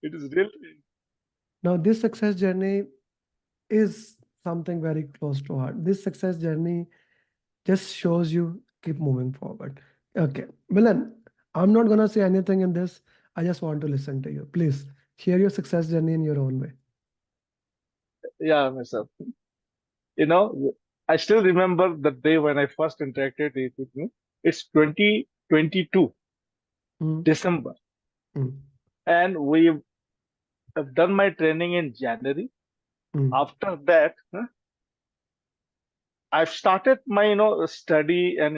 It is really. Now, this success journey is something very close to heart. This success journey just shows you keep moving forward. Okay, Milan, I'm not gonna say anything in this. I just want to listen to you. Please share your success journey in your own way. Yeah, myself. You know, I still remember the day when I first interacted with you. It's 2022 Mm, December, mm, and we have done my training in January. mm, After that, I've started my study and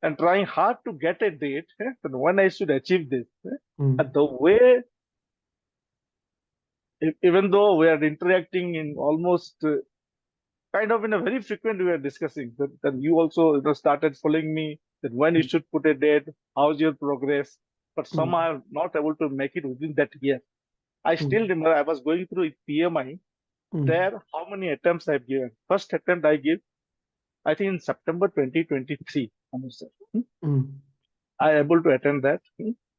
and trying hard to get a date and when I should achieve this. And mm, the way, even though we are interacting in almost kind of in a very frequent we are discussing that you also started following me that when you mm, should put a date, how's your progress, but somehow mm, I'm not able to make it within that year. I still mm, remember I was going through PMI. mm, There, how many attempts I've given? First attempt I give, I think in September 2023. mm, I able to attend that.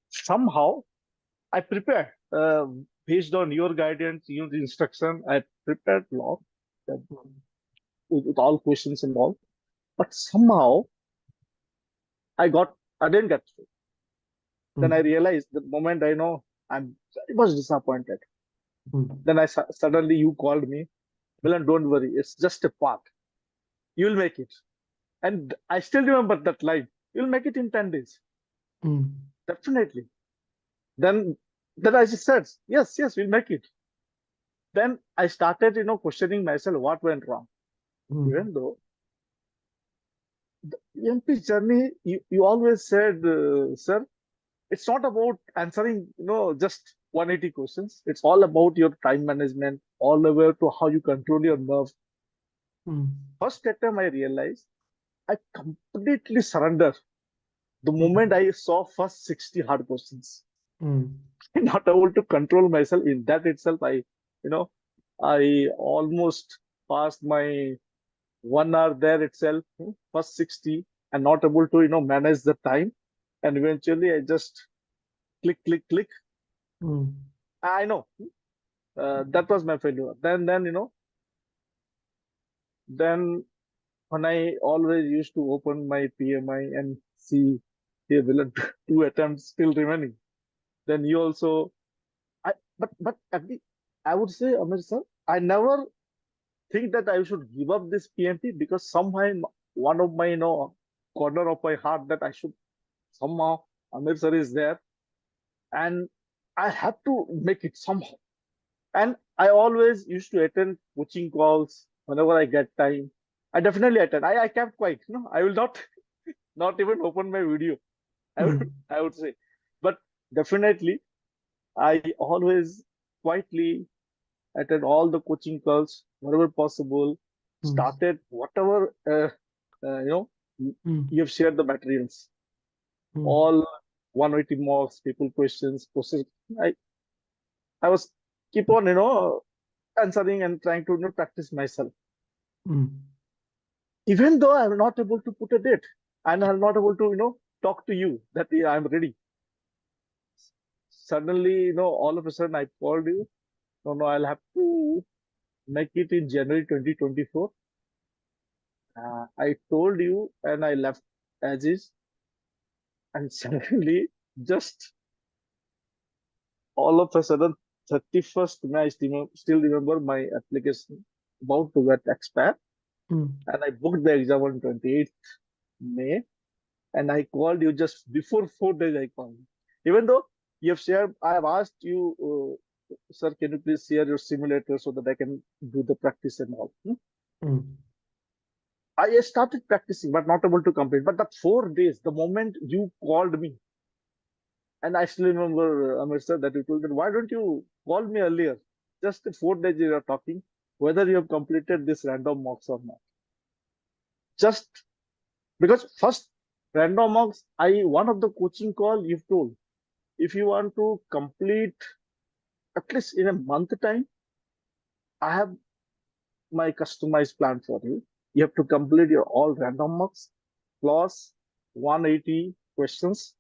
Somehow I prepared based on your guidance, the instruction. I prepared lot uh, with all questions and all. But somehow I didn't get through. Then I mm, realized the moment I was disappointed. mm, Then suddenly you called me, Milan, don't worry, it's just a part. You'll make it. And I still remember that line. You'll make it in 10 days. mm, Definitely. Then then I just said, yes, yes, we'll make it. Then I started, questioning myself what went wrong. mm, Even though MP journey, you always said, sir, it's not about answering, just 180 questions. It's all about your time management, all the way to how you control your nerves. mm, First attempt, I realized I completely surrendered the moment mm, I saw first 60 hard questions. mm, Not able to control myself in that itself. You know, I almost passed my 1 hour there itself, first 60, and not able to, manage the time. And eventually I just click, click, click. mm, I know that was my failure. Then, then when I always used to open my PMI and see here, villain, two attempts still remaining. Then you also, but at the, I would say, Amir sir, I never think that I should give up this PMP because somehow one of my, corner of my heart that I should somehow, Amir sir is there and I have to make it somehow. And I always used to attend coaching calls whenever I get time. I definitely attend. I kept quiet. I will not not even open my video. I would mm, I would say, but definitely I always quietly attend all the coaching calls whenever possible. mm, Started whatever you know you mm, have shared the materials, mm, all 180 marks, people questions, process. I I was keep on answering and trying to practice myself. mm, Even though I'm not able to put a date and I'm not able to talk to you that yeah, I'm ready. Suddenly, all of a sudden I called you. No, no, I'll have to make it in January 2024. I told you and I left as is. And suddenly, just all of a sudden, 31st May, I still remember my application about to get expired. mm, And I booked the exam on 28th May. And I called you just before 4 days. I called you. Even though you have shared, I have asked you, sir, can you please share your simulator so that I can do the practice and all. mm, I started practicing, but not able to complete. But that 4 days, the moment you called me, and I still remember, Amir sir, that you told me, why don't you call me earlier? Just the 4 days you are talking, whether you have completed this random mocks or not. Just because first random mocks, one of the coaching call you've told, if you want to complete at least in a month time, I have my customized plan for you. You have to complete your all random mocks plus 180 questions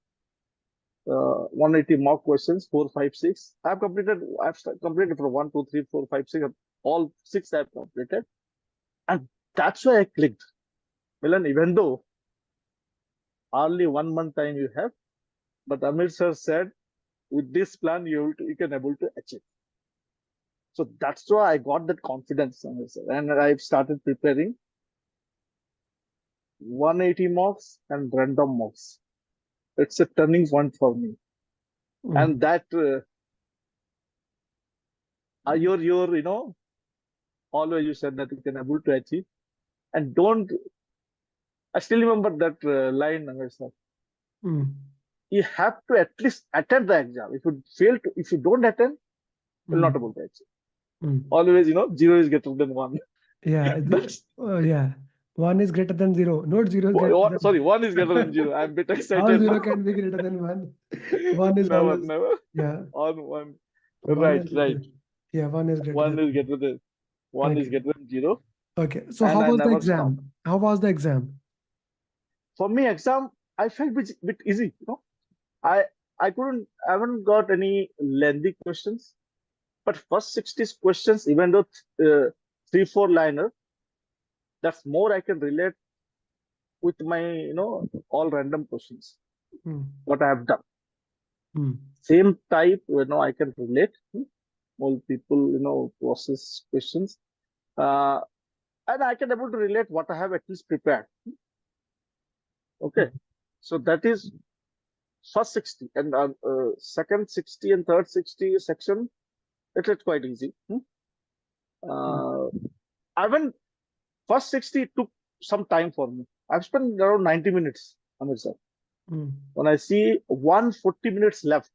180 mock questions, 4, 5, 6. I've completed for 1, 2, 3, 4, 5, 6. All six I've completed. And that's why I clicked. Milan, even though only 1 month time you have, but Amir sir said, with this plan, you can able to achieve. So that's why I got that confidence, Amir sir. And I've started preparing 180 mocks and random mocks. It's a turning point for me. And Mm. that always you said that you can able to achieve. And don't, I still remember that line, Amir sir. Mm. You have to at least attend the exam. If you don't attend, you'll not Mm. able to achieve. Mm. Always, zero is greater than one. Yeah. That's Yeah. One is greater than zero. Not zero is greater than. sorry, one is greater than zero. I'm a bit How excited now. zero can be greater than one? One is Never, always. never. Yeah. On one. One Right, is. right. Yeah. One is greater One than is zero. greater than one is Okay. greater than zero, Okay. So and how I was the never stop. exam? How was the exam? For me, exam I felt bit easy. I I haven't got any lengthy questions, but first 60 questions, even though 3, 4 liner, that's more I can relate with my all random questions. Mm. What I have done, Mm. same type, I can relate. All people, process questions, uh, and I can able to relate what I have at least prepared. Okay, so that is first 60, and second 60 and third 60 section. It's quite easy. Mm. Uh, I went first 60 took some time for me. I've spent around 90 minutes, Amir sir. Mm. When I see 140 minutes left,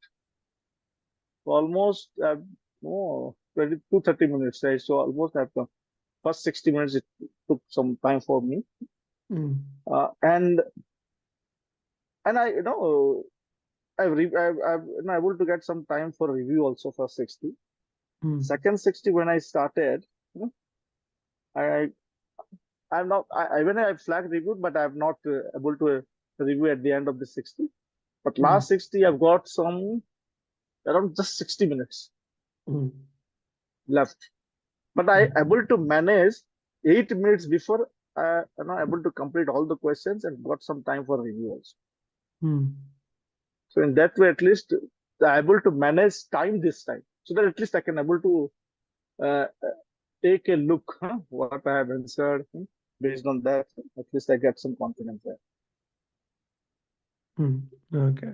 almost no 20 to 30 minutes, right? So almost I've come. First 60 minutes it took some time for me, Mm. and I I've able to get some time for review also for 60. Mm. Second 60 when I started, you know, I I'm not I even I flag reviewed, but I'm not able to review at the end of the 60. But Mm. last 60 I've got some around just 60 minutes Mm. left. But I Mm. able to manage 8 minutes before able to complete all the questions and got some time for review also. Mm. So in that way, at least I able to manage time this time, so that at least I can able to take a look what I have answered. Based on that, at least I get some confidence there. Mm. Okay.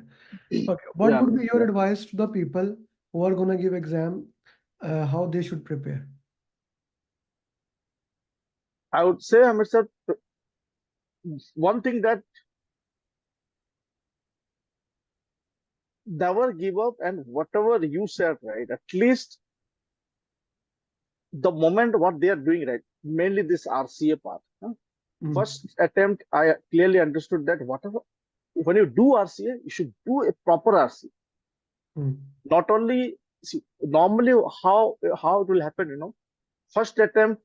Okay. What Yeah, would be your yeah. advice to the people who are gonna give exam? How they should prepare? I would say, Amit sir, one thing that never give up, and whatever you said, right? At least the moment what they are doing, right? Mainly this RCA part. Mm. First attempt, I clearly understood that whatever when you do RCA, you should do a proper RCA. Mm. Not only see normally how it will happen, first attempt,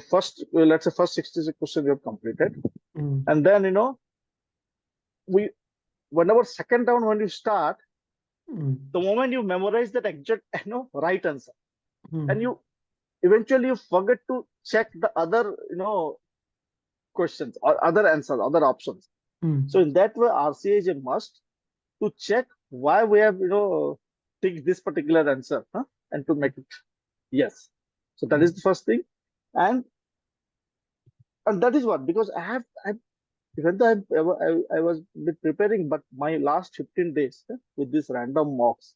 first let's say first 66 question you have completed, Mm. and then we whenever second round when you start, Mm. the moment you memorize that exact right answer, and Mm. you eventually you forget to check the other questions or other answers, other options. So Mm. in that way, RCA is a must to check why we have take this particular answer, and to make it yes. So that Mm. is the first thing, and that is what, because I even though I was bit preparing, but my last 15 days with this random mocks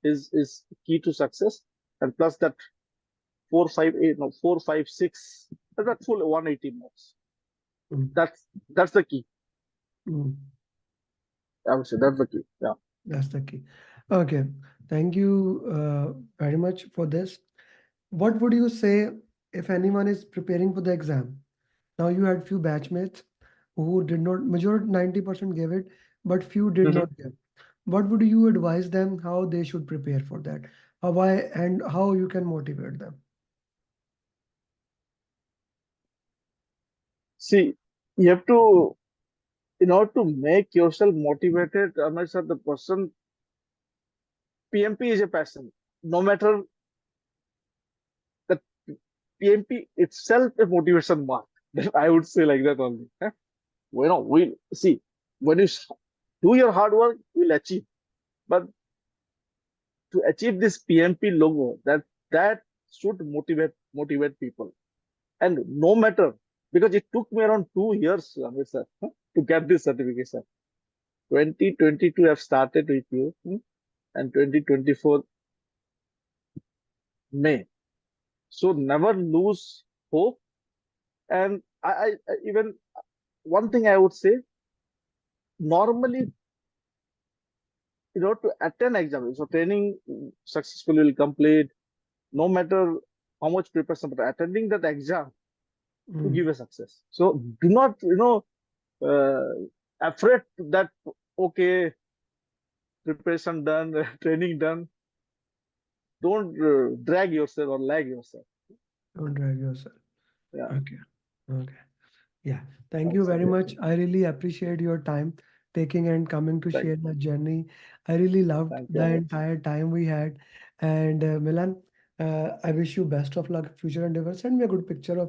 is key to success, and plus that 4, 5, 8, no 4, 5, 6, that full 180 mocks. Mm. That's the key. Mm. I would say that's the key. Yeah. That's the key. Okay. Thank you very much for this. What would you say if anyone is preparing for the exam? Now you had few batchmates who did not, majority 90% gave it, but few did Mhm. not give. What would you advise them how they should prepare for that? How why and how you can motivate them? See, you have to. in order to make yourself motivated, Ramesh sir, the person PMP is a passion. No matter the PMP itself a motivation mark. I would say like that only. Huh? We see when you do your hard work, you'll achieve. But to achieve this PMP logo, that should motivate people. And no matter because it took me around 2 years, Ramesh sir, to get this certification. 2022 I've started with you, and 2024 May. So never lose hope. And even one thing I would say, normally, to attend exam, so training successfully will complete, no matter how much preparation, but attending that exam to Mm. give a success. So do not, afraid that, okay, preparation done, training done, don't drag yourself or lag yourself. Don't drag yourself. Yeah, Okay. Okay. Yeah. Thank you thanks, very Sanjay. much. I really appreciate your time taking and coming to Thank, share that journey. I really loved thank you, the Amit. entire time we had. And Milan, I wish you best of luck, future endeavors. Send me a good picture of